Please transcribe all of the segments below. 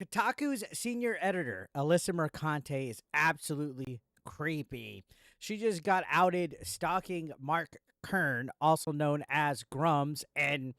Kotaku's senior editor, Alyssa Mercante, is absolutely creepy. She just got outed stalking Mark Kern, also known as Grums, and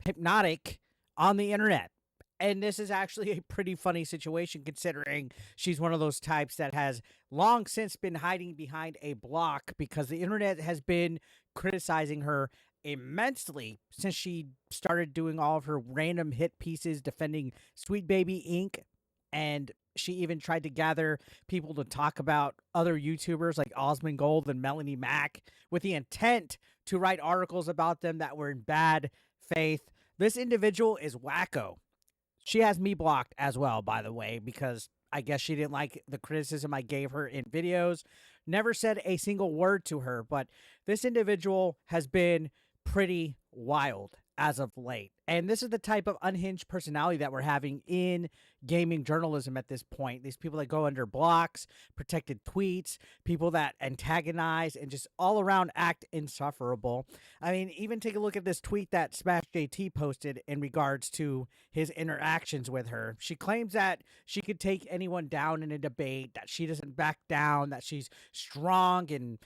Hypnotic on the internet. And this is actually a pretty funny situation considering she's one of those types that has long since been hiding behind a block because the internet has been criticizing her immensely since she started doing all of her random hit pieces defending Sweet Baby Inc. And she even tried to gather people to talk about other YouTubers like Osmond Gold and Melanie Mack with the intent to write articles about them that were in bad faith. This individual is wacko. She has me blocked as well, by the way, because I guess she didn't like the criticism I gave her in videos. Never said a single word to her, but this individual has been pretty wild as of late. And this is the type of unhinged personality that we're having in gaming journalism at this point. These people that go under blocks, protected tweets, people that antagonize and just all around act insufferable. I mean, even take a look at this tweet that Smash JT posted in regards to his interactions with her. She claims that she could take anyone down in a debate, that she doesn't back down, that she's strong, and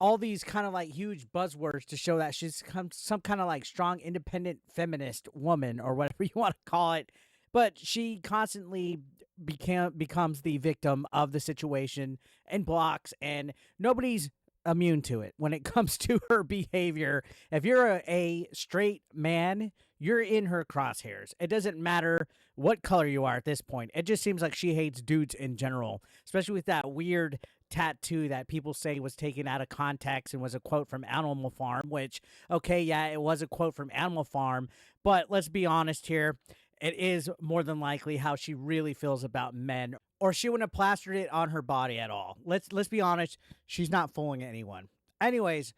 all these kind of like huge buzzwords to show that she's some kind of like strong, independent feminist woman or whatever you want to call it. But she constantly becomes the victim of the situation and blocks, and nobody's immune to it when it comes to her behavior. If you're a straight man, you're in her crosshairs. It doesn't matter what color you are at this point. It just seems like she hates dudes in general, especially with that weird tattoo that people say was taken out of context and was a quote from Animal Farm, which, okay, yeah, it was a quote from Animal Farm, but let's be honest here. It is more than likely how she really feels about men, or she wouldn't have plastered it on her body at all. Let's be honest, she's not fooling anyone. Anyways,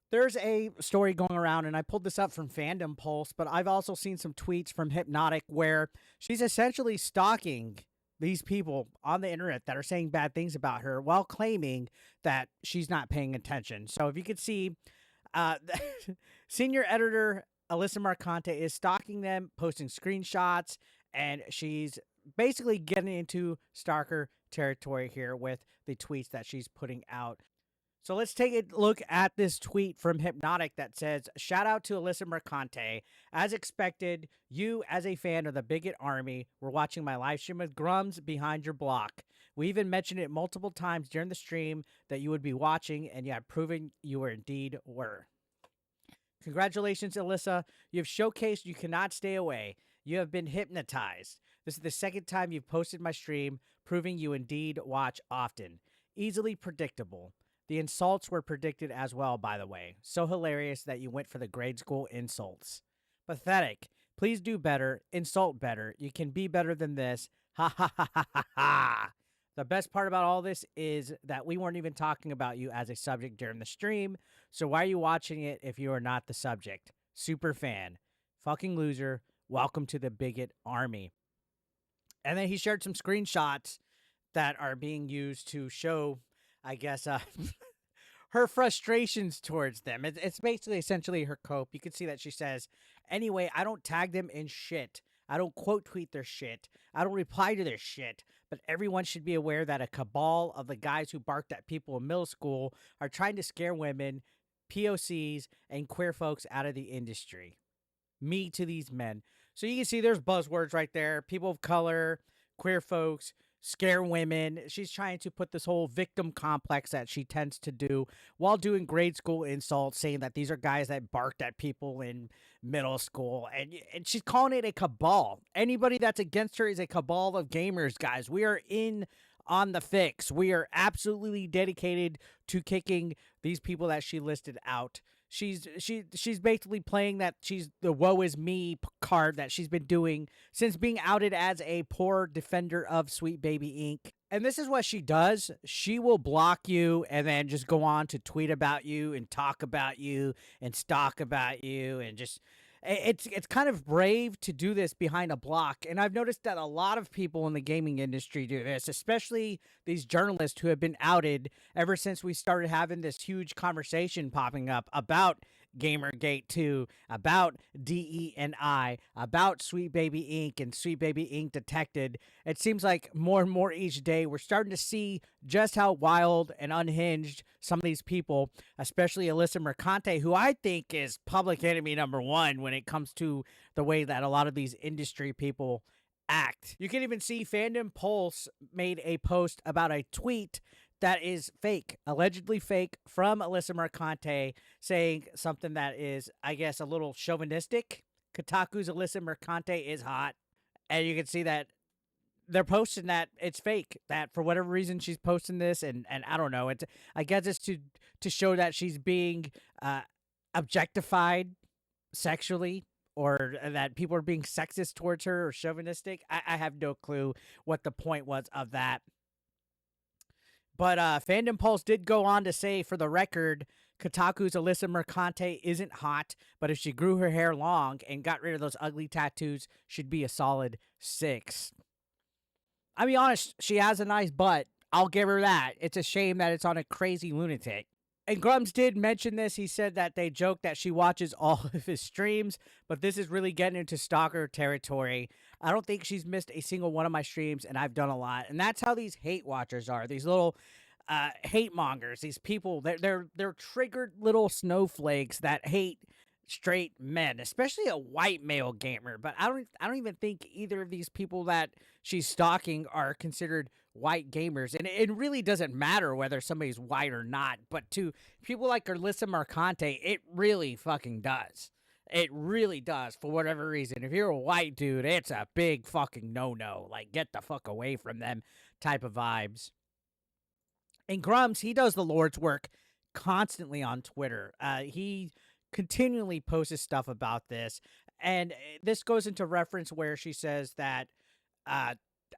there's a story going around, and I pulled this up from Fandom Pulse, but I've also seen some tweets from Hypnotic where she's essentially stalking these people on the internet that are saying bad things about her while claiming that she's not paying attention. So if you could see, senior editor Alyssa Mercante is stalking them, posting screenshots, and she's basically getting into stalker territory here with the tweets that she's putting out. So let's take a look at this tweet from Hypnotic that says, shout out to Alyssa Mercante. As expected, you as a fan of the Bigot Army were watching my live stream with Grums behind your block. We even mentioned it multiple times during the stream that you would be watching, and you have proven you were indeed were. Congratulations, Alyssa. You have showcased you cannot stay away. You have been hypnotized. This is the second time you've posted my stream, proving you indeed watch often. Easily predictable. The insults were predicted as well, by the way. So hilarious that you went for the grade school insults. Pathetic. Please do better. Insult better. You can be better than this. Ha ha ha ha ha ha. The best part about all this is that we weren't even talking about you as a subject during the stream. So why are you watching it if you are not the subject? Super fan. Fucking loser. Welcome to the Bigot Army. And then he shared some screenshots that are being used to show, I guess, her frustrations towards them. It's basically essentially her cope. You can see that she says, anyway, I don't tag them in shit. I don't quote tweet their shit. I don't reply to their shit. But everyone should be aware that a cabal of the guys who barked at people in middle school are trying to scare women, POCs, and queer folks out of the industry. Me to these men. So you can see there's buzzwords right there. People of color, queer folks, scare women. She's trying to put this whole victim complex that she tends to do while doing grade school insults, saying that these are guys that barked at people in middle school. And she's calling it a cabal. Anybody that's against her is a cabal of gamers, guys. We are in on the fix. We are absolutely dedicated to kicking these people that she listed out. She's basically playing that she's the woe is me card that she's been doing since being outed as a poor defender of Sweet Baby Inc. And this is what she does. She will block you and then just go on to tweet about you and talk about you and stalk about you and just... It's kind of brave to do this behind a block, and I've noticed that a lot of people in the gaming industry do this, especially these journalists who have been outed ever since we started having this huge conversation popping up about Gamergate 2, about DE&I, about Sweet Baby Inc. and Sweet Baby Inc. Detected. It seems like more and more each day we're starting to see just how wild and unhinged some of these people, especially Alyssa Mercante, who I think is public enemy number one when it comes to the way that a lot of these industry people act. You can even see Fandom Pulse made a post about a tweet that is fake, allegedly fake, from Alyssa Mercante, saying something that is, I guess, a little chauvinistic. Kotaku's Alyssa Mercante is hot. And you can see that they're posting that it's fake, that for whatever reason she's posting this, and I don't know. I guess it's to show that she's being objectified sexually, or that people are being sexist towards her or chauvinistic. I have no clue what the point was of that. But Fandom Pulse did go on to say, for the record, Kotaku's Alyssa Mercante isn't hot, but if she grew her hair long and got rid of those ugly tattoos, she'd be a solid 6. I'll be honest, she has a nice butt. I'll give her that. It's a shame that it's on a crazy lunatic. And Grums did mention this. He said that they joke that she watches all of his streams, but this is really getting into stalker territory. I don't think she's missed a single one of my streams, and I've done a lot. And that's how these hate watchers are. These little hate mongers. These people, they're triggered little snowflakes that hate straight men, especially a white male gamer. But I don't even think either of these people that she's stalking are considered white gamers, and it really doesn't matter whether somebody's white or not. But to people like Alyssa Mercante, it really fucking does. It really does, for whatever reason. If you're a white dude, it's a big fucking no-no. Like, get the fuck away from them type of vibes. And Grums, he does the Lord's work constantly on Twitter. He continually posts stuff about this. And this goes into reference where she says that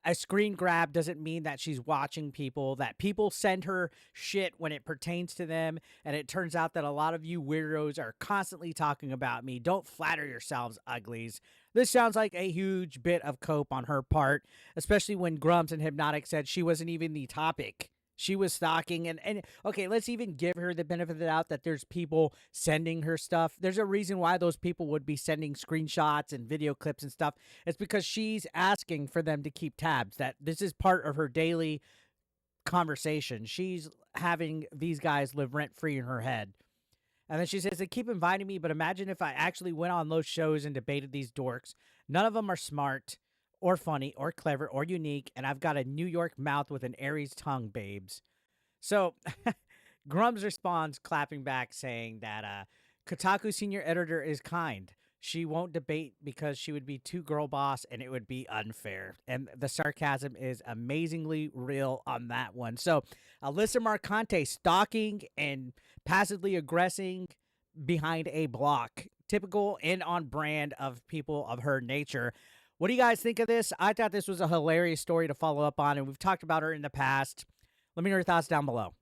a screen grab doesn't mean that she's watching people, that people send her shit when it pertains to them. And it turns out that a lot of you weirdos are constantly talking about me. Don't flatter yourselves, uglies. This sounds like a huge bit of cope on her part, especially when Grums and Hypnotic said she wasn't even the topic. She was stalking, and okay, let's even give her the benefit of the doubt that there's people sending her stuff. There's a reason why those people would be sending screenshots and video clips and stuff. It's because she's asking for them to keep tabs, that this is part of her daily conversation. She's having these guys live rent-free in her head. And then she says, they keep inviting me, but imagine if I actually went on those shows and debated these dorks. None of them are smart or funny, or clever, or unique, and I've got a New York mouth with an Aries tongue, babes. So, Grums responds, clapping back, saying that Kotaku senior editor is kind. She won't debate because she would be too girl boss, and it would be unfair. And the sarcasm is amazingly real on that one. So, Alyssa Mercante stalking and passively aggressing behind a block. Typical and on brand of people of her nature. What do you guys think of this? I thought this was a hilarious story to follow up on, and we've talked about her in the past. Let me know your thoughts down below.